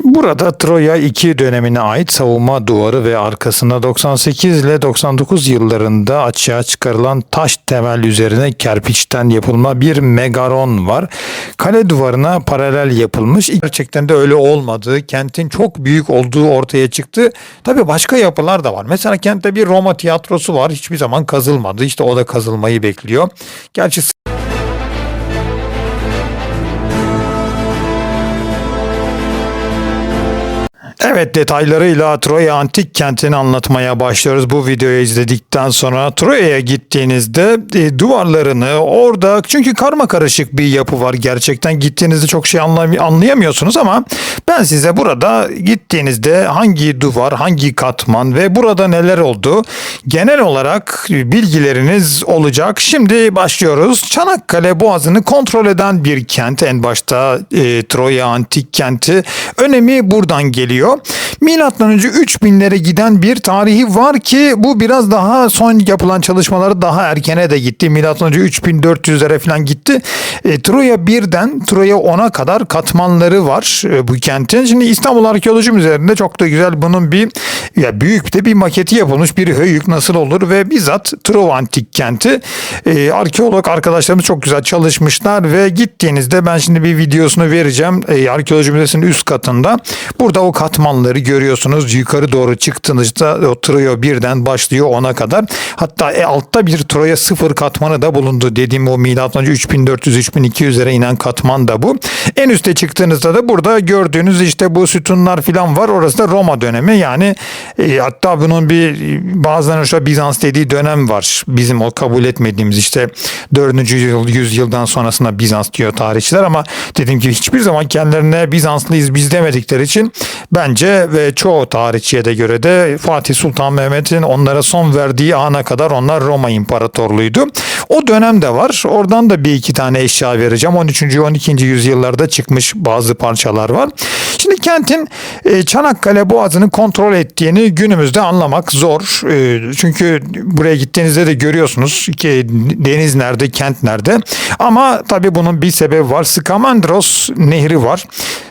Burada Troya 2 dönemine ait savunma duvarı ve arkasında 98 ile 99 yıllarında açığa çıkarılan taş temel üzerine kerpiçten yapılma bir megaron var. Kale duvarına paralel yapılmış. Gerçekten de öyle olmadığı, kentin çok büyük olduğu ortaya çıktı. Tabii başka yapılar da var. Mesela kentte bir Roma tiyatrosu var. Hiçbir zaman kazılmadı. İşte o da kazılmayı bekliyor. Gerçi evet, detaylarıyla Troya antik kentini anlatmaya başlıyoruz. Bu videoyu izledikten sonra Troya'ya gittiğinizde duvarlarını orada, çünkü karma karışık bir yapı var. Gerçekten gittiğinizde çok şey anlayamıyorsunuz ama ben size burada gittiğinizde hangi duvar, hangi katman ve burada neler oldu genel olarak bilgileriniz olacak. Şimdi başlıyoruz. Çanakkale Boğazı'nı kontrol eden bir kent. En başta Troya antik kenti. Önemi buradan geliyor. Milattan önce 3000'lere giden bir tarihi var ki bu biraz daha son yapılan çalışmaları daha erkene de gitti. Milattan önce 3400'lere falan gitti. Troya 1'den Troya 10'a kadar katmanları var bu kentin. Şimdi İstanbul Arkeoloji Müzesi'nde çok da güzel bunun büyük de bir maketi yapılmış, bir höyük nasıl olur ve bizzat Trova antik kenti. Arkeolog arkadaşlarımız çok güzel çalışmışlar ve gittiğinizde ben şimdi bir videosunu vereceğim. Arkeoloji Müzesi'nin üst katında. Burada o katmanları görüyorsunuz. Yukarı doğru çıktığınızda o Troya 1'den başlıyor 10'a kadar. Hatta altta bir Troya 0 katmanı da bulundu. Dediğim o milattan önce 3400-3200'lere inen katman da bu. En üste çıktığınızda da burada gördüğünüz işte bu sütunlar falan var. Orası da Roma dönemi. Yani hatta bunun bazılarının şu Bizans dediği dönem var. Bizim o kabul etmediğimiz işte 4. yüzyıldan sonrasında Bizans diyor tarihçiler ama dediğim gibi hiçbir zaman kendilerine Bizanslıyız biz demedikleri için bence ve çoğu tarihçiye de göre de Fatih Sultan Mehmet'in onlara son verdiği ana kadar onlar Roma İmparatorluğuydu. O dönem de var. Oradan da bir iki tane eşya vereceğim. 13. 12. yüzyıllarda çıkmış bazı parçalar var. Şimdi kentin Çanakkale Boğazı'nı kontrol ettiğini günümüzde anlamak zor. Çünkü buraya gittiğinizde de görüyorsunuz ki deniz nerede, kent nerede. Ama tabii bunun bir sebebi var. Skamandros Nehri var.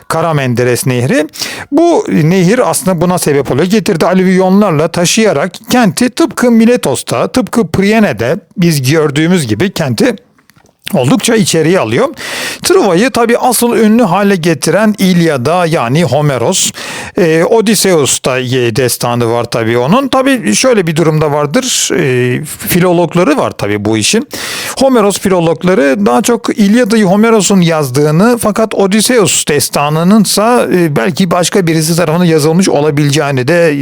Kara Menderes Nehri. Bu nehir aslında buna sebep oluyor. Getirdi alüvyonlarla taşıyarak kenti tıpkı Miletos'ta, tıpkı Priene'de biz gördüğümüz gibi kenti oldukça içeriye alıyor. Trova'yı tabi asıl ünlü hale getiren İlyada yani Homeros. Odysseus'ta destanı var tabi onun. Tabi şöyle bir durumda vardır. Filologları var tabi bu işin. Homeros filologları daha çok İlyada'yı Homeros'un yazdığını fakat Odysseus destanınınsa belki başka birisi tarafından yazılmış olabileceğini de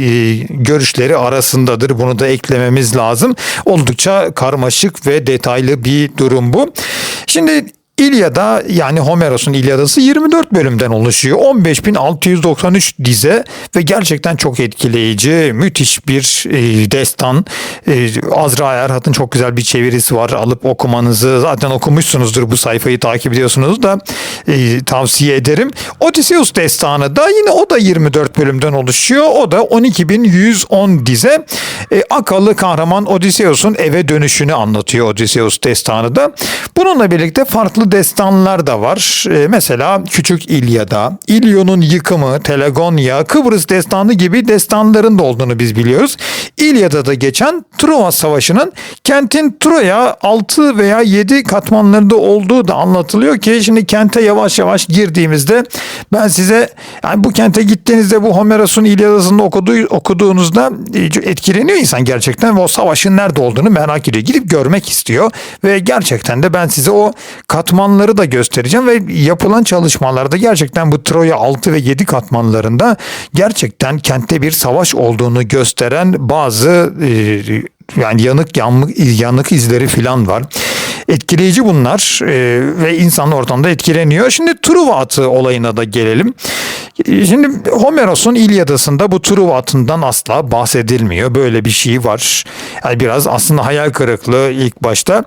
görüşleri arasındadır. Bunu da eklememiz lazım. Oldukça karmaşık ve detaylı bir durum bu. Şimdi İlyada yani Homeros'un İlyadası 24 bölümden oluşuyor. 15.693 dize ve gerçekten çok etkileyici, müthiş bir destan. Azra Erhat'ın çok güzel bir çevirisi var. Alıp okumanızı zaten okumuşsunuzdur, bu sayfayı takip ediyorsunuz da tavsiye ederim. Odysseus destanı da yine o da 24 bölümden oluşuyor. O da 12.110 dize. Akalı kahraman Odysseus'un eve dönüşünü anlatıyor Odysseus destanı da. Bununla birlikte farklı destanlar da var. Mesela Küçük İlyada, İlyon'un yıkımı, Telegonya, Kıbrıs destanı gibi destanların da olduğunu biz biliyoruz. İlyada'da geçen Truva Savaşı'nın kentin Troya 6 veya 7 katmanlarında olduğu da anlatılıyor ki şimdi kente yavaş yavaş girdiğimizde ben size yani bu kente gittiğinizde bu Homeros'un İlyadası'nı okuduğunuzda etkileniyor insan gerçekten ve o savaşın nerede olduğunu merak ediyor. Gidip görmek istiyor ve gerçekten de ben size o katmanları da göstereceğim ve yapılan çalışmalarda gerçekten bu Troya 6 ve 7 katmanlarında gerçekten kentte bir savaş olduğunu gösteren bazı yani yanık izleri falan var. Etkileyici bunlar ve insan ortamda etkileniyor. Şimdi Truva atı olayına da gelelim. Şimdi Homeros'un İlyadası'nda bu Truva atından asla bahsedilmiyor. Böyle bir şey var. Yani biraz aslında hayal kırıklığı ilk başta.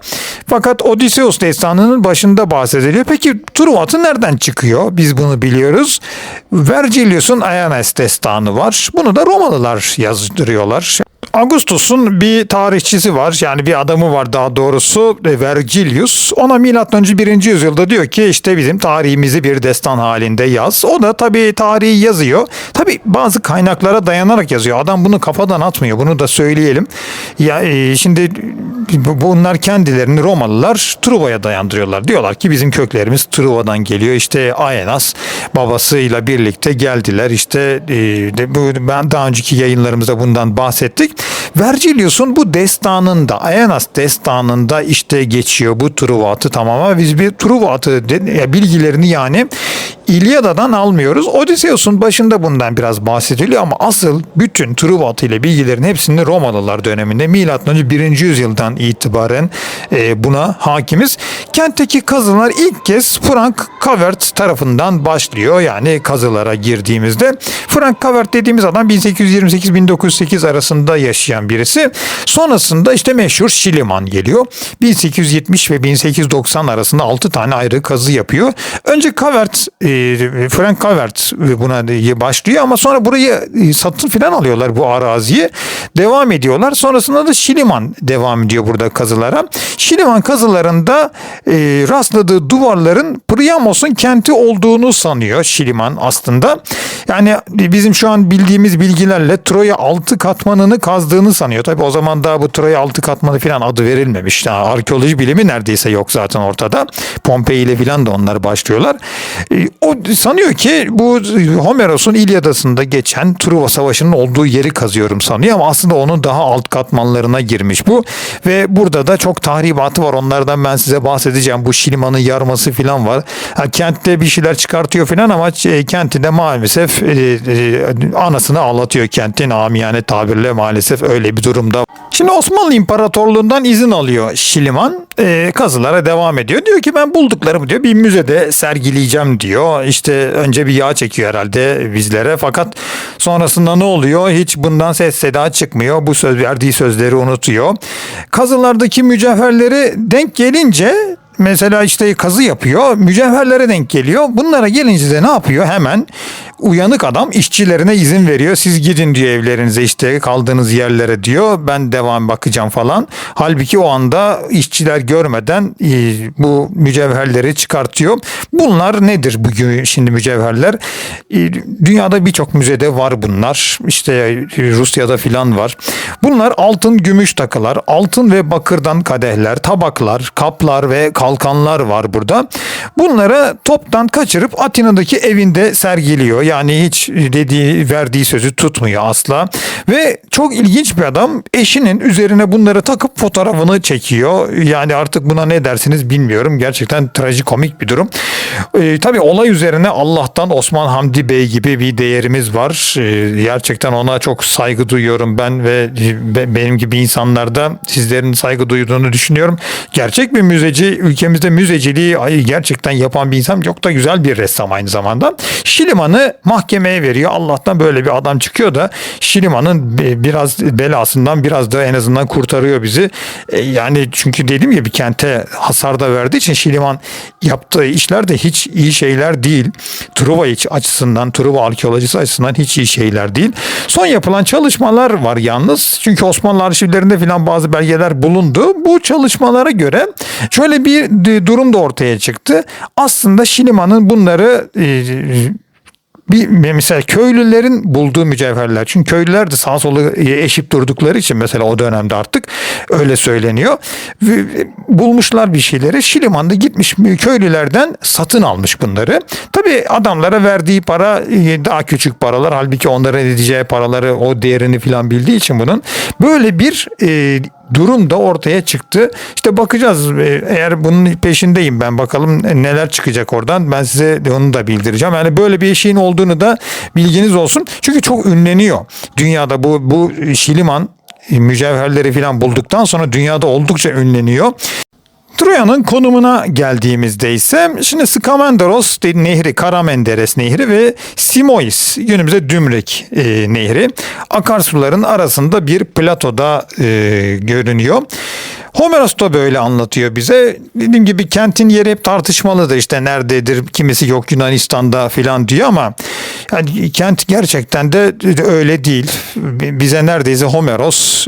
Fakat Odysseus destanının başında bahsediliyor. Peki Truva atı nereden çıkıyor? Biz bunu biliyoruz. Vergilius'un Aeneas destanı var. Bunu da Romalılar yazdırıyorlar. Augustus'un bir tarihçisi var, yani bir adamı var daha doğrusu, Vergilius. Ona M.Ö. 1. yüzyılda diyor ki işte bizim tarihimizi bir destan halinde yaz. O da tabii tarihi yazıyor. Tabii bazı kaynaklara dayanarak yazıyor. Adam bunu kafadan atmıyor. Bunu da söyleyelim. Ya şimdi bunlar kendilerini, Romalılar, Truva'ya dayandırıyorlar. Diyorlar ki bizim köklerimiz Truva'dan geliyor. İşte Aenas babasıyla birlikte geldiler. İşte ben daha önceki yayınlarımızda bundan bahsettik. Vergilius'un bu destanında, Aenas destanında işte geçiyor bu Truva atı tamamen. Biz bir Truva atı bilgilerini yani İlyada'dan almıyoruz. Odysseus'un başında bundan biraz bahsediliyor ama asıl bütün Truva atı ile bilgilerin hepsini Romalılar döneminde M.Ö. 1. yüzyıldan itibaren buna hakimiz. Kentteki kazılar ilk kez Frank Cavert tarafından başlıyor. Yani kazılara girdiğimizde Frank Cavert dediğimiz adam 1828-1908 arasında yaşayan birisi. Sonrasında işte meşhur Schliemann geliyor. 1870 ve 1890 arasında 6 tane ayrı kazı yapıyor. Önce Cavert, Frank Cavert buna başlıyor ama sonra burayı satın filan alıyorlar, bu araziyi. Devam ediyorlar. Sonrasında da Schliemann devam ediyor burada kazılara. Schliemann kazılarında rastladığı duvarların Priamos'un kenti olduğunu sanıyor Schliemann aslında. Yani bizim şu an bildiğimiz bilgilerle Troya 6 katmanını kazdığını sanıyor. Tabii o zaman daha bu Troya 6 katmanı filan adı verilmemiş. Yani arkeoloji bilimi neredeyse yok zaten ortada. Pompei ile filan da onlar başlıyorlar. O sanıyor ki bu Homeros'un İlyadası'nda geçen Truva Savaşı'nın olduğu yeri kazıyorum sanıyor ama aslında onun daha alt katmanlarına girmiş bu. Ve burada da çok tahribatı var. Onlardan ben size bahsedeceğim. Bu Şiliman'ın yarması filan var. Kentte bir şeyler çıkartıyor filan ama kenti de maalesef anasını ağlatıyor, kentin amiyane tabirle, maalesef öyle bir durumda. Şimdi Osmanlı İmparatorluğu'ndan izin alıyor Schliemann. Kazılara devam ediyor. Diyor ki ben bulduklarımı diyor bir müzede sergileyeceğim diyor. İşte önce bir yağ çekiyor herhalde bizlere, fakat sonrasında ne oluyor? Hiç bundan ses seda çıkmıyor. Bu verdiği sözleri unutuyor. Kazılardaki mücevherleri denk gelince, mesela işte kazı yapıyor, mücevherlere denk geliyor. Bunlara gelince de ne yapıyor? Hemen uyanık adam işçilerine izin veriyor. Siz gidin diyor evlerinize, işte kaldığınız yerlere diyor. Ben devam bakacağım falan. Halbuki o anda işçiler görmeden bu mücevherleri çıkartıyor. Bunlar nedir bugün şimdi mücevherler? Dünyada birçok müzede var bunlar. İşte Rusya'da filan var. Bunlar altın, gümüş takılar, altın ve bakırdan kadehler, tabaklar, kaplar ve kalkanlar var burada. Bunları toptan kaçırıp Atina'daki evinde sergiliyor. Yani hiç verdiği sözü tutmuyor asla. Ve çok ilginç bir adam, eşinin üzerine bunları takıp fotoğrafını çekiyor. Yani artık buna ne dersiniz bilmiyorum. Gerçekten trajikomik bir durum. Tabii olay üzerine Allah'tan Osman Hamdi Bey gibi bir değerimiz var. Gerçekten ona çok saygı duyuyorum ben ve benim gibi insanlar da sizlerin saygı duyduğunu düşünüyorum. Gerçek bir müzeci, ülkemizde müzeciliği gerçekten yapan bir insan, çok da güzel bir ressam aynı zamanda. Schlieman'ı mahkemeye veriyor. Allah'tan böyle bir adam çıkıyor da Schlieman'ın biraz belasından biraz da en azından kurtarıyor bizi. Yani çünkü dedim ya, bir kente hasar da verdiği için Schliemann yaptığı işler de hiç iyi şeyler değil. Truva açısından, Truva arkeolojisi açısından hiç iyi şeyler değil. Son yapılan çalışmalar var yalnız. Çünkü Osmanlı arşivlerinde filan bazı belgeler bulundu. Bu çalışmalara göre şöyle bir durum da ortaya çıktı. Aslında Schlieman'ın bunları mesela köylülerin bulduğu mücevherler. Çünkü köylüler de sağa sola eşip durdukları için mesela o dönemde artık öyle söyleniyor. Bulmuşlar bir şeyleri. Schliemann da gitmiş köylülerden satın almış bunları. Tabii adamlara verdiği para daha küçük paralar. Halbuki onların edeceği paraları, o değerini falan bildiği için bunun böyle bir durum da ortaya çıktı. İşte bakacağız. Eğer bunun peşindeyim ben. Bakalım neler çıkacak oradan. Ben size onu da bildireceğim. Yani böyle bir şeyin olduğunu da bilginiz olsun. Çünkü çok ünleniyor. Dünyada bu Schliemann mücevherleri falan bulduktan sonra dünyada oldukça ünleniyor. Troya'nın konumuna geldiğimizde ise şimdi Skamenderos Nehri, Kara Menderes Nehri ve Simois, günümüzde Dümrek Nehri akarsuların arasında bir platoda görünüyor. Homeros da böyle anlatıyor bize. Dediğim gibi kentin yeri hep tartışmalıdır. İşte nerededir, kimisi yok Yunanistan'da falan diyor ama yani kent gerçekten de öyle değil. Bize neredeyse Homeros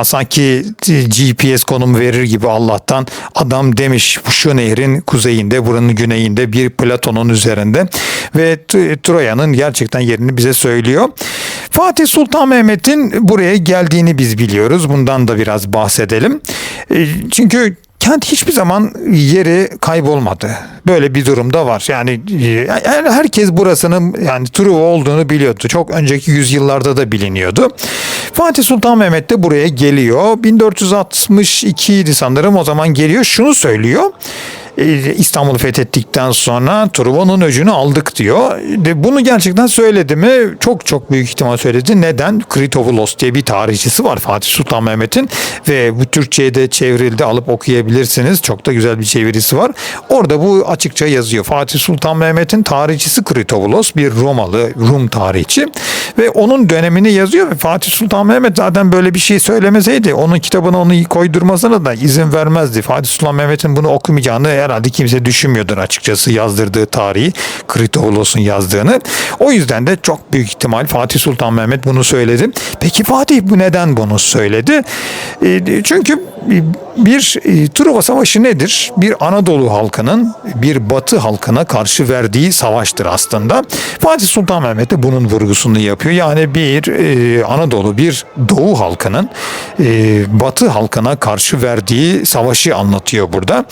sanki GPS konumu verir gibi Allah'tan adam demiş şu nehrin kuzeyinde, buranın güneyinde bir platonun üzerinde ve Troya'nın gerçekten yerini bize söylüyor. Fatih Sultan Mehmet'in buraya geldiğini biz biliyoruz. Bundan da biraz bahsedelim. Çünkü kent hiçbir zaman yeri kaybolmadı. Böyle bir durumda var. Yani herkes burasının yani Truva olduğunu biliyordu. Çok önceki yüzyıllarda da biliniyordu. Fatih Sultan Mehmet de buraya geliyor. 1462 idi sanırım, o zaman geliyor. Şunu söylüyor. İstanbul'u fethettikten sonra Truva'nın öcünü aldık diyor. Bunu gerçekten söyledi mi? Çok çok büyük ihtimal söyledi. Neden? Kritovulos diye bir tarihçisi var Fatih Sultan Mehmet'in ve bu Türkçe'ye de çevrildi, alıp okuyabilirsiniz. Çok da güzel bir çevirisi var. Orada bu açıkça yazıyor. Fatih Sultan Mehmet'in tarihçisi Kritovulos, bir Romalı, Rum tarihçi ve onun dönemini yazıyor ve Fatih Sultan Mehmet zaten böyle bir şey söylemeseydi onun kitabına onu koydurmasına da izin vermezdi. Fatih Sultan Mehmet'in bunu okumayacağını herhalde kimse düşünmüyordur açıkçası, yazdırdığı tarihi, Kritovolos'un yazdığını. O yüzden de çok büyük ihtimal Fatih Sultan Mehmet bunu söyledi. Peki Fatih bu neden bunu söyledi? Çünkü bir Truva Savaşı nedir? Bir Anadolu halkının bir Batı halkına karşı verdiği savaştır aslında. Fatih Sultan Mehmet de bunun vurgusunu yapıyor. Yani bir Anadolu, bir Doğu halkının Batı halkına karşı verdiği savaşı anlatıyor burada.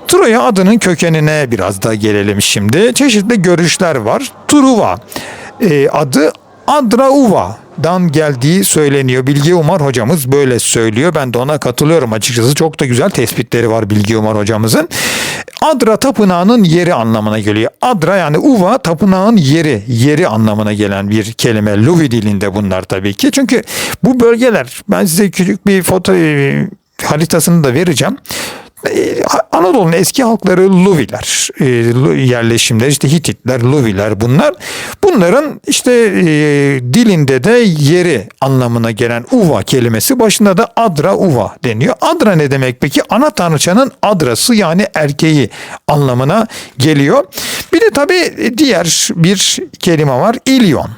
Troya adının kökenine biraz da gelelim şimdi. Çeşitli görüşler var. Truva adı Adrauva'dan geldiği söyleniyor. Bilge Umar hocamız böyle söylüyor. Ben de ona katılıyorum açıkçası. Çok da güzel tespitleri var Bilge Umar hocamızın. Adra tapınağının yeri anlamına geliyor. Adra yani Uva tapınağın yeri anlamına gelen bir kelime. Luvi dilinde bunlar tabii ki. Çünkü bu bölgeler, ben size küçük bir foto haritasını da vereceğim. Anadolu'nun eski halkları Luviler, yerleşimler, işte Hititler, Luviler bunlar. Bunların işte dilinde de yeri anlamına gelen Uva kelimesi, başında da Adra Uva deniyor. Adra ne demek peki? Ana tanrıçanın adrası yani erkeği anlamına geliyor. Bir de tabii diğer bir kelime var, İlyon.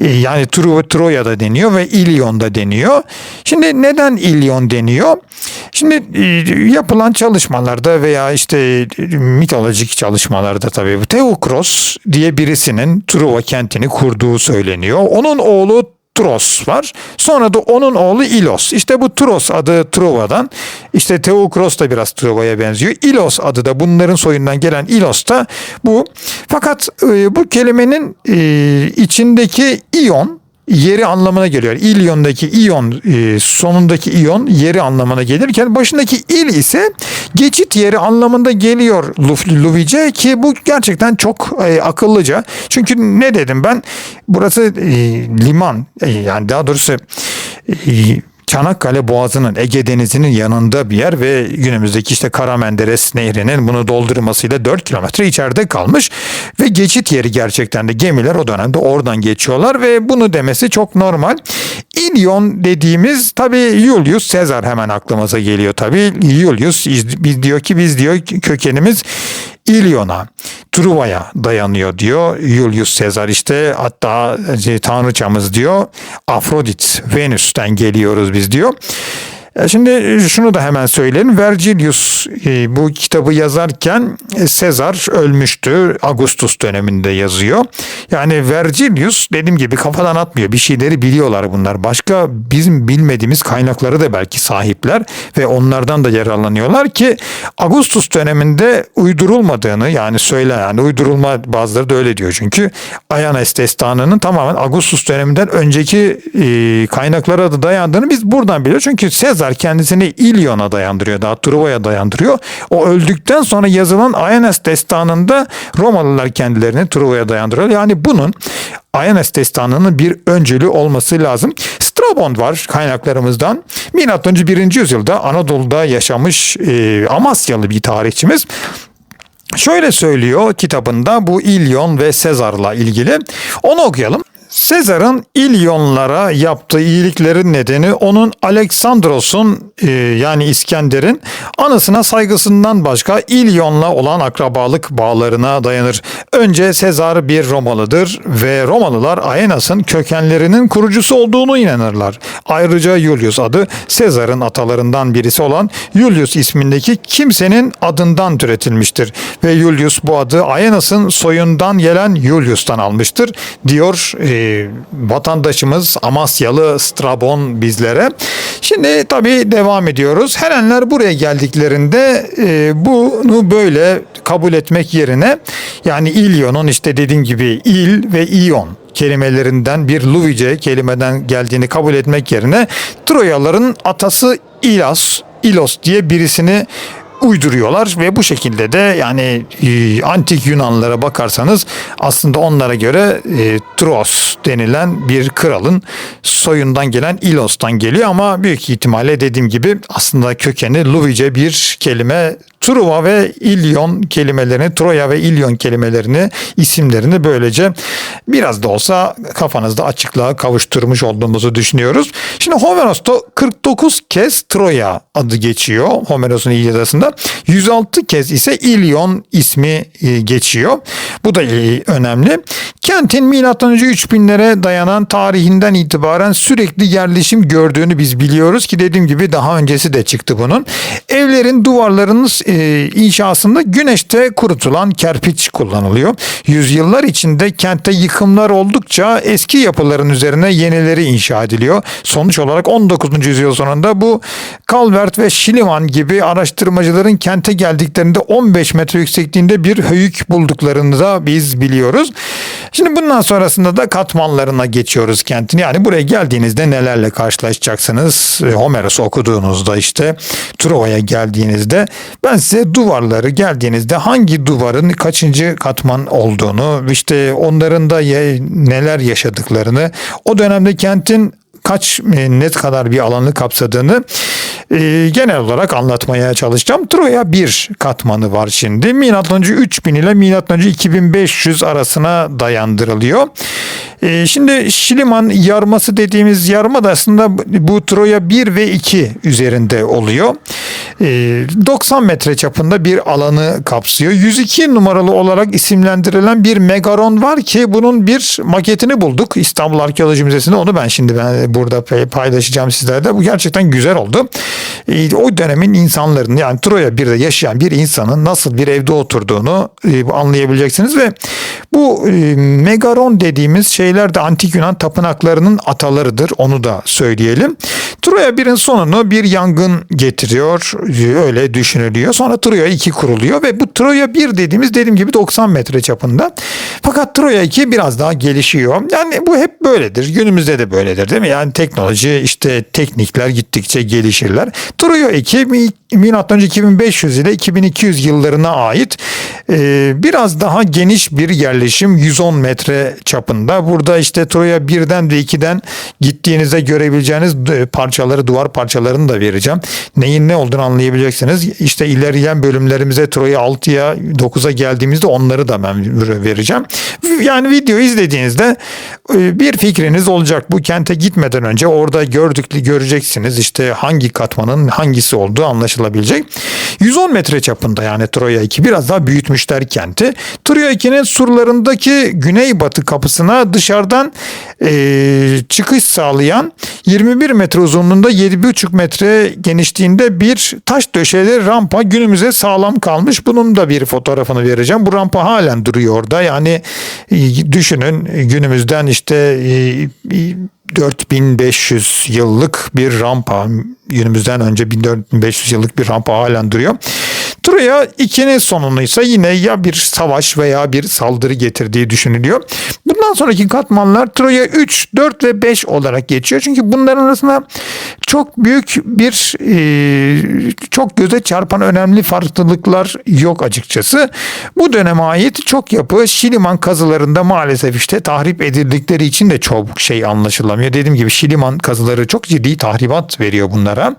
Yani Troya'da deniyor ve İlyon'da deniyor. Şimdi neden İlyon deniyor? Şimdi yapılan çalışmalarda veya işte mitolojik çalışmalarda tabii Theokros diye birisinin Truva kentini kurduğu söyleniyor. Onun oğlu Tros var. Sonra da onun oğlu İlos. İşte bu Tros adı Trova'dan. İşte Theokros da biraz Trova'ya benziyor. İlos adı da bunların soyundan gelen İlos da bu. Fakat bu kelimenin içindeki iyon yeri anlamına geliyor. İlyon'daki iyon, sonundaki iyon yeri anlamına gelirken başındaki il ise geçit yeri anlamında geliyor Luvice, ki bu gerçekten çok akıllıca. Çünkü ne dedim ben? Burası liman, yani daha doğrusu Çanakkale Boğazı'nın, Ege Denizi'nin yanında bir yer ve günümüzdeki işte Kara Menderes Nehri'nin bunu doldurmasıyla 4 kilometre içeride kalmış ve geçit yeri gerçekten de gemiler o dönemde oradan geçiyorlar ve bunu demesi çok normal. İlyon dediğimiz tabii Julius Caesar hemen aklımıza geliyor tabii. Julius biz diyor kökenimiz İlyon'a, Truva'ya dayanıyor diyor Julius Caesar, işte hatta tanrıçamız diyor Afrodit, Venüs'ten geliyoruz biz diyor. Şimdi şunu da hemen söyleyelim. Vergilius bu kitabı yazarken Sezar ölmüştü. Augustus döneminde yazıyor. Yani Vergilius dediğim gibi kafadan atmıyor. Bir şeyleri biliyorlar bunlar. Başka bizim bilmediğimiz kaynakları da belki sahipler ve onlardan da yararlanıyorlar ki Augustus döneminde uydurulmadığını, yani uydurulma, bazıları da öyle diyor çünkü Ayanes destanının tamamen Augustus döneminden önceki kaynaklara da dayandığını biz buradan biliyoruz. Çünkü Sezar kendisini İlyon'a dayandırıyor, daha Truva'ya dayandırıyor. O öldükten sonra yazılan Aeneas destanında Romalılar kendilerini Truva'ya dayandırıyor. Yani bunun Aeneas destanının bir öncülü olması lazım. Strabon var kaynaklarımızdan. Milattan önce 1. yüzyılda Anadolu'da yaşamış Amasyalı bir tarihçimiz. Şöyle söylüyor kitabında bu İlyon ve Sezar'la ilgili. Onu okuyalım. Sezar'ın İlyonlara yaptığı iyiliklerin nedeni onun Aleksandros'un yani İskender'in anısına saygısından başka İlyon'la olan akrabalık bağlarına dayanır. Önce Sezar bir Romalıdır ve Romalılar Aenas'ın kökenlerinin kurucusu olduğunu inanırlar. Ayrıca Julius adı Sezar'ın atalarından birisi olan Julius ismindeki kimsenin adından türetilmiştir. Ve Julius bu adı Aenas'ın soyundan gelen Julius'tan almıştır diyor vatandaşımız Amasyalı Strabon bizlere. Şimdi tabii devam ediyoruz. Helenler buraya geldiklerinde bunu böyle kabul etmek yerine yani İlyon'un işte dediğim gibi il ve iyon kelimelerinden bir Luvice kelimeden geldiğini kabul etmek yerine Troyalıların atası İlos diye birisini uyduruyorlar ve bu şekilde de yani antik Yunanlara bakarsanız aslında onlara göre Tros denilen bir kralın soyundan gelen İlos'tan geliyor ama büyük ihtimalle dediğim gibi aslında kökeni Luvice bir kelime. Truva ve İlyon kelimelerini, Troya ve İlyon kelimelerini, isimlerini böylece biraz da olsa kafanızda açıklığa kavuşturmuş olduğumuzu düşünüyoruz. Şimdi Homeros'ta 49 kez Troya adı geçiyor Homeros'un İlyadası'nda. 106 kez ise İlyon ismi geçiyor. Bu da önemli. Kentin M.Ö. 3000'lere dayanan tarihinden itibaren sürekli yerleşim gördüğünü biz biliyoruz ki dediğim gibi daha öncesi de çıktı bunun. Evlerin duvarlarının inşasında güneşte kurutulan kerpiç kullanılıyor. Yüzyıllar içinde kentte yıkımlar oldukça eski yapıların üzerine yenileri inşa ediliyor. Sonuç olarak 19. yüzyıl sonunda bu Calvert ve Schliemann gibi araştırmacıların kente geldiklerinde 15 metre yüksekliğinde bir höyük bulduklarını da biz biliyoruz. Şimdi bundan sonrasında da katmanlarına geçiyoruz kentin. Yani buraya geldiğinizde nelerle karşılaşacaksınız? Homeros'u okuduğunuzda işte Troya'ya geldiğinizde ben size duvarları geldiğinizde hangi duvarın kaçıncı katman olduğunu işte onların da neler yaşadıklarını o dönemde kentin ne kadar bir alanı kapsadığını genel olarak anlatmaya çalışacağım. Troya bir katmanı var şimdi. M.Ö. 3000 ile M.Ö. 2500 arasına dayandırılıyor. Şimdi Schliemann yarması dediğimiz yarma da aslında bu Troya 1 ve 2 üzerinde oluyor. 90 metre çapında bir alanı kapsıyor. 102 numaralı olarak isimlendirilen bir megaron var ki bunun bir maketini bulduk İstanbul Arkeoloji Müzesi'nde. Onu ben burada paylaşacağım sizlerle. Bu gerçekten güzel oldu. O dönemin insanların yani Troya 1'de yaşayan bir insanın nasıl bir evde oturduğunu anlayabileceksiniz ve bu megaron dediğimiz şeyler de antik Yunan tapınaklarının atalarıdır. Onu da söyleyelim. Troya 1'in sonunu bir yangın getiriyor. Öyle düşünülüyor. Sonra Troya 2 kuruluyor ve bu Troya 1 dediğim gibi 90 metre çapında. Fakat Troya 2 biraz daha gelişiyor. Yani bu hep böyledir. Günümüzde de böyledir değil mi? Yani teknoloji işte teknikler gittikçe gelişirler. Troya 2 M.Ö. 2500 ile 2200 yıllarına ait biraz daha geniş bir yerleşim 110 metre çapında. Burada işte Troya 1'den ve 2'den gittiğinizde görebileceğiniz duvar parçalarını da vereceğim. Neyin ne olduğunu anlayabileceksiniz. İşte ilerleyen bölümlerimize Troya 6'ya 9'a geldiğimizde onları da ben vereceğim. Yani video izlediğinizde bir fikriniz olacak. Bu kente gitmeden önce orada göreceksiniz işte hangi katmanın hangisi olduğu anlaşılabilecek. 110 metre çapında yani Troya 2 biraz daha büyütmüşler kenti. Troya 2'nin surlarındaki güneybatı kapısına dışarıdan çıkış sağlayan 21 metre uzunluğunda 7,5 metre genişliğinde bir taş döşeli rampa günümüze sağlam kalmış. Bunun da bir fotoğrafını vereceğim. Bu rampa halen duruyor orada. Yani düşünün günümüzden işte 4500 yıllık bir rampa, günümüzden önce 4500 yıllık bir rampa halen duruyor. Troya 2'nin sonunuysa yine ya bir savaş veya bir saldırı getirdiği düşünülüyor. Bundan sonraki katmanlar Troya 3, 4 ve 5 olarak geçiyor. Çünkü bunların arasında çok büyük bir çok göze çarpan önemli farklılıklar yok açıkçası. Bu döneme ait çok yapı Şiliman kazılarında maalesef işte tahrip edildikleri için de çok şey anlaşılamıyor. Dediğim gibi Şiliman kazıları çok ciddi tahribat veriyor bunlara.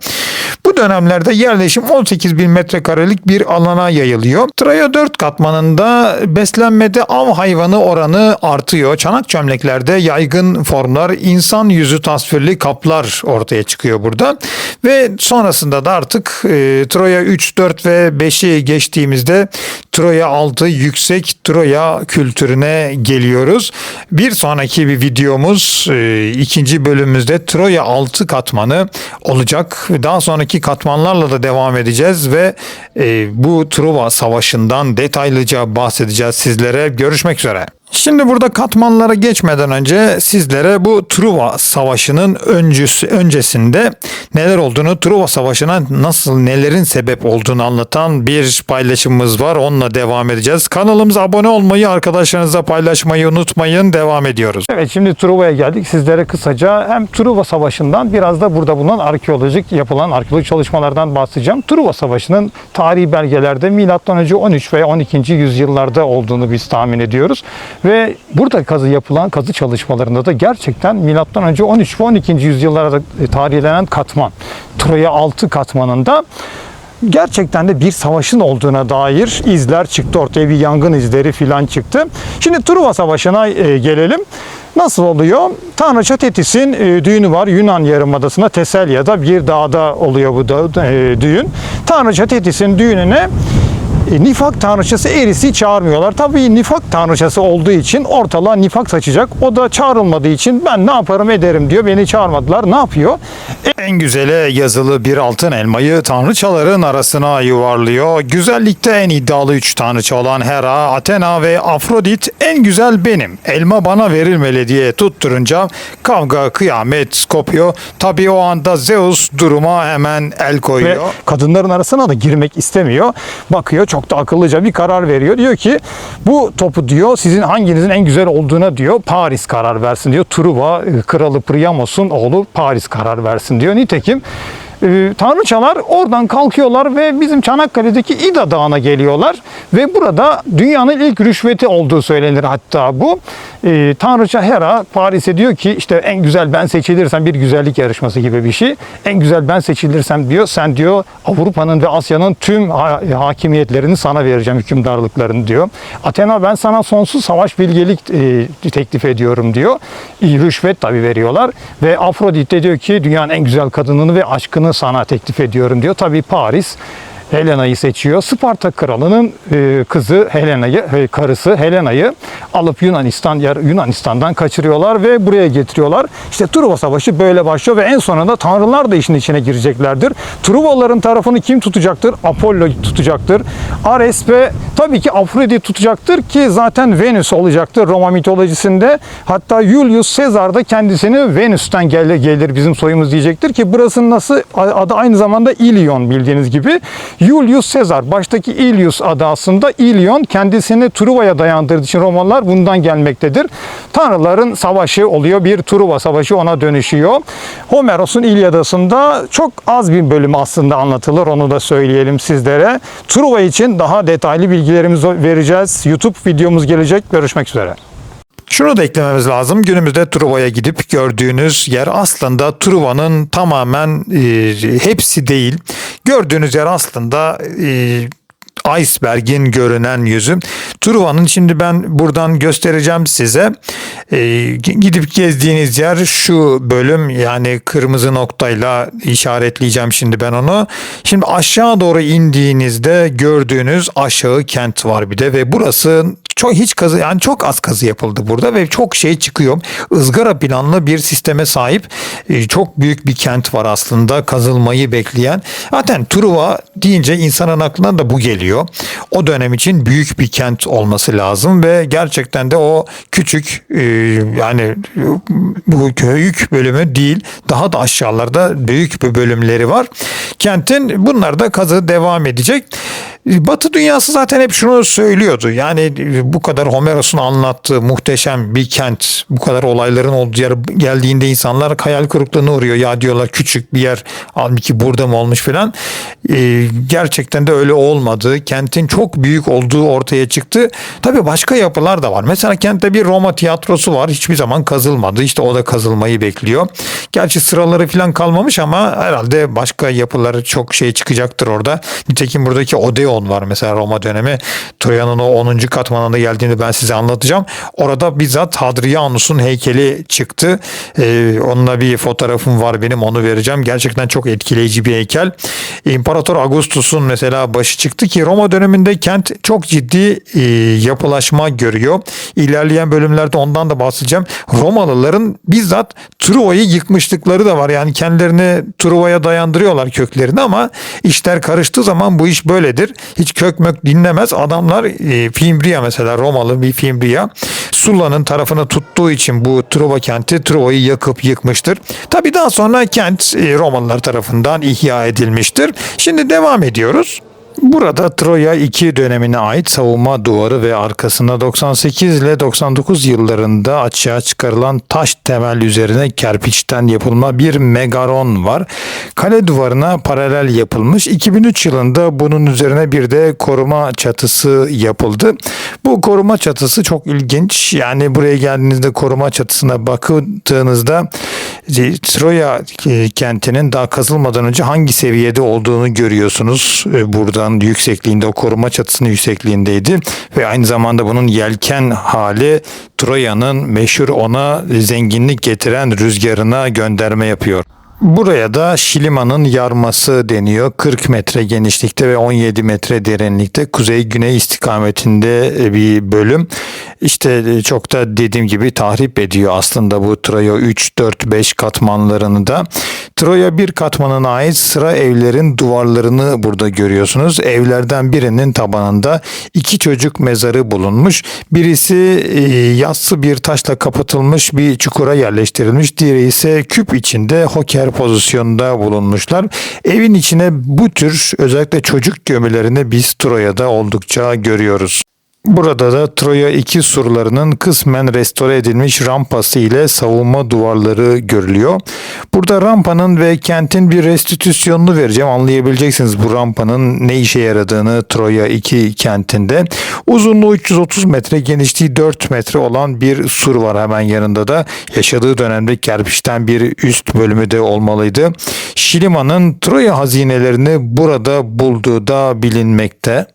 Bu dönemlerde yerleşim 18 bin metrekarelik bir alana yayılıyor. Troya 4 katmanında beslenmede av hayvanı oranı artıyor. Çanak çömleklerde yaygın formlar, insan yüzü tasvirli kaplar ortaya çıkıyor burada. Ve sonrasında da artık Troya 3, 4 ve 5'i geçtiğimizde Troya 6 yüksek Troya kültürüne geliyoruz. Bir sonraki bir videomuz ikinci bölümümüzde Troya 6 katmanı olacak. Daha sonraki katmanlarla da devam edeceğiz ve bu Truva Savaşı'ndan detaylıca bahsedeceğiz sizlere. Görüşmek üzere. Şimdi burada katmanlara geçmeden önce sizlere bu Truva Savaşı'nın öncesinde neler olduğunu, Truva Savaşı'na nasıl nelerin sebep olduğunu anlatan bir paylaşımımız var. Onunla devam edeceğiz. Kanalımıza abone olmayı, arkadaşlarınızla paylaşmayı unutmayın. Devam ediyoruz. Evet, şimdi Truva'ya geldik. Sizlere kısaca hem Truva Savaşı'ndan biraz da burada bulunan yapılan arkeolojik çalışmalardan bahsedeceğim. Truva Savaşı'nın tarihi belgelerde M.Ö. 13 ve 12. yüzyıllarda olduğunu biz tahmin ediyoruz. Ve burada yapılan kazı çalışmalarında da gerçekten M.Ö. 13 ve 12. yüzyıllarda tarihlenen katman, Troya 6 katmanında gerçekten de bir savaşın olduğuna dair izler çıktı. Ortaya bir yangın izleri filan çıktı. Şimdi Truva Savaşı'na gelelim. Nasıl oluyor? Tanrıça Tetis'in düğünü var. Yunan Yarımadası'nda Teselya'da bir dağda oluyor bu düğün. Tanrıça Tetis'in düğününe Nifak tanrıçası Eris'i çağırmıyorlar. Tabii nifak tanrıçası olduğu için ortalığa nifak saçacak. O da çağrılmadığı için ben ne yaparım ederim diyor. Beni çağırmadılar. Ne yapıyor? En güzele yazılı bir altın elmayı tanrıçaların arasına yuvarlıyor. Güzellikte en iddialı 3 tanrıça olan Hera, Athena ve Afrodit en güzel benim. Elma bana verilmeli diye tutturunca kavga, kıyamet kopuyor. Tabii o anda Zeus duruma hemen el koyuyor. Ve kadınların arasına da girmek istemiyor. Bakıyor, çok da akıllıca bir karar veriyor. Diyor ki bu topu diyor sizin hanginizin en güzel olduğuna diyor Paris karar versin diyor. Truva kralı Priamos'un oğlu Paris karar versin diyor. Nitekim tanrıçalar oradan kalkıyorlar ve bizim Çanakkale'deki İda Dağı'na geliyorlar ve burada dünyanın ilk rüşveti olduğu söylenir hatta bu. Tanrıça Hera Paris'e diyor ki işte en güzel ben seçilirsem, bir güzellik yarışması gibi bir şey. En güzel ben seçilirsem diyor sen diyor Avrupa'nın ve Asya'nın tüm hakimiyetlerini sana vereceğim, hükümdarlıklarını diyor. Athena ben sana sonsuz savaş bilgelik teklif ediyorum diyor. Rüşvet tabii veriyorlar ve Afrodit de diyor ki dünyanın en güzel kadınını ve aşkını sana teklif ediyorum diyor. Tabii Paris Helena'yı seçiyor. Sparta kralının kızı Helena'yı, karısı Helena'yı alıp Yunanistan'dan kaçırıyorlar ve buraya getiriyorlar. İşte Truva Savaşı böyle başlıyor ve en sonunda tanrılar da işin içine gireceklerdir. Truvaların tarafını kim tutacaktır? Apollo tutacaktır. Ares ve tabii ki Afrodit tutacaktır ki zaten Venüs olacaktır Roma mitolojisinde. Hatta Julius Caesar da kendisini Venüs'ten gelir bizim soyumuz diyecektir ki burasının adı aynı zamanda İlyon bildiğiniz gibi. Julius Caesar, baştaki Ilius adı aslında İlyon, kendisini Truva'ya dayandırdığı için Romalılar bundan gelmektedir. Tanrıların savaşı oluyor, bir Truva Savaşı ona dönüşüyor. Homeros'un İlyadası'nda çok az bir bölümü aslında anlatılır, onu da söyleyelim sizlere. Truva için daha detaylı bilgilerimizi vereceğiz. YouTube videomuz gelecek, görüşmek üzere. Şunu da eklememiz lazım. Günümüzde Truva'ya gidip gördüğünüz yer aslında Truva'nın tamamen hepsi değil. Gördüğünüz yer aslında iceberg'in görünen yüzü. Truva'nın şimdi ben buradan göstereceğim size. Gidip gezdiğiniz yer şu bölüm, yani kırmızı noktayla işaretleyeceğim şimdi ben onu. Şimdi aşağı doğru indiğinizde gördüğünüz aşağı kent var bir de ve burası çok az kazı yapıldı burada ve çok şey çıkıyor. Izgara planlı bir sisteme sahip çok büyük bir kent var aslında kazılmayı bekleyen. Zaten Truva deyince insanın aklına da bu geliyor. O dönem için büyük bir kent olması lazım ve gerçekten de o küçük yani bu köyük bölümü değil, daha da aşağılarda büyük bir bölümleri var. Kentin bunlar da kazı devam edecek. Batı dünyası zaten hep şunu söylüyordu. Yani bu kadar Homeros'un anlattığı muhteşem bir kent, bu kadar olayların olduğu yer geldiğinde insanlar hayal kırıklığına uğruyor. Ya diyorlar küçük bir yer, halbuki burada mı olmuş falan. Gerçekten de öyle olmadı. Kentin çok büyük olduğu ortaya çıktı. Tabii başka yapılar da var. Mesela kentte bir Roma tiyatrosu var. Hiçbir zaman kazılmadı. İşte o da kazılmayı bekliyor. Gerçi sıraları falan kalmamış ama herhalde başka yapıları çok şey çıkacaktır orada. Nitekim buradaki Odeon var mesela, Roma dönemi. Troya'nın o 10. katmanında geldiğini ben size anlatacağım. Orada bizzat Hadrianus'un heykeli çıktı. Onunla bir fotoğrafım var benim, onu vereceğim. Gerçekten çok etkileyici bir heykel. İmparator Augustus'un mesela başı çıktı ki Roma döneminde kent çok ciddi yapılaşma görüyor. İlerleyen bölümlerde ondan da bahsedeceğim. Romalıların bizzat Truva'yı yıkmışlıkları da var. Yani kendilerini Truva'ya dayandırıyorlar, köklerini, ama işler karıştığı zaman bu iş böyledir. Hiç kök mök dinlemez. Adamlar Fimbria, mesela Romalı bir Fimbria, Sulla'nın tarafını tuttuğu için bu Truva kenti, Truva'yı yakıp yıkmıştır. Tabii daha sonra kent Romalılar tarafından ihya edilmiştir. Şimdi devam ediyoruz. Burada Troya 2 dönemine ait savunma duvarı ve arkasında 98 ile 99 yıllarında açığa çıkarılan taş temel üzerine kerpiçten yapılma bir megaron var. Kale duvarına paralel yapılmış. 2003 yılında bunun üzerine bir de koruma çatısı yapıldı. Bu koruma çatısı çok ilginç. Yani buraya geldiğinizde koruma çatısına baktığınızda Troya kentinin daha kazılmadan önce hangi seviyede olduğunu görüyorsunuz. Buradan yüksekliğinde, o koruma çatısının yüksekliğindeydi ve aynı zamanda bunun yelken hali Troya'nın meşhur, ona zenginlik getiren rüzgarına gönderme yapıyor. Buraya da Şiliman'ın yarması deniyor. 40 metre genişlikte ve 17 metre derinlikte, kuzey-güney istikametinde bir bölüm. İşte çok da dediğim gibi tahrip ediyor aslında bu Troya 3, 4, 5 katmanlarını da. Troya 1 katmanına ait sıra evlerin duvarlarını burada görüyorsunuz. Evlerden birinin tabanında 2 çocuk mezarı bulunmuş. Birisi yassı bir taşla kapatılmış bir çukura yerleştirilmiş. Diğeri ise küp içinde hoker pozisyonda bulunmuşlar. Evin içine bu tür özellikle çocuk gömülerini biz Troya'da oldukça görüyoruz. Burada da Troya 2 surlarının kısmen restore edilmiş rampası ile savunma duvarları görülüyor. Burada rampanın ve kentin bir restitüsyonunu vereceğim. Anlayabileceksiniz bu rampanın ne işe yaradığını Troya 2 kentinde. Uzunluğu 330 metre, genişliği 4 metre olan bir sur var hemen yanında da. Yaşadığı dönemde kerpiçten bir üst bölümü de olmalıydı. Şiliman'ın Troya hazinelerini burada bulduğu da bilinmekte.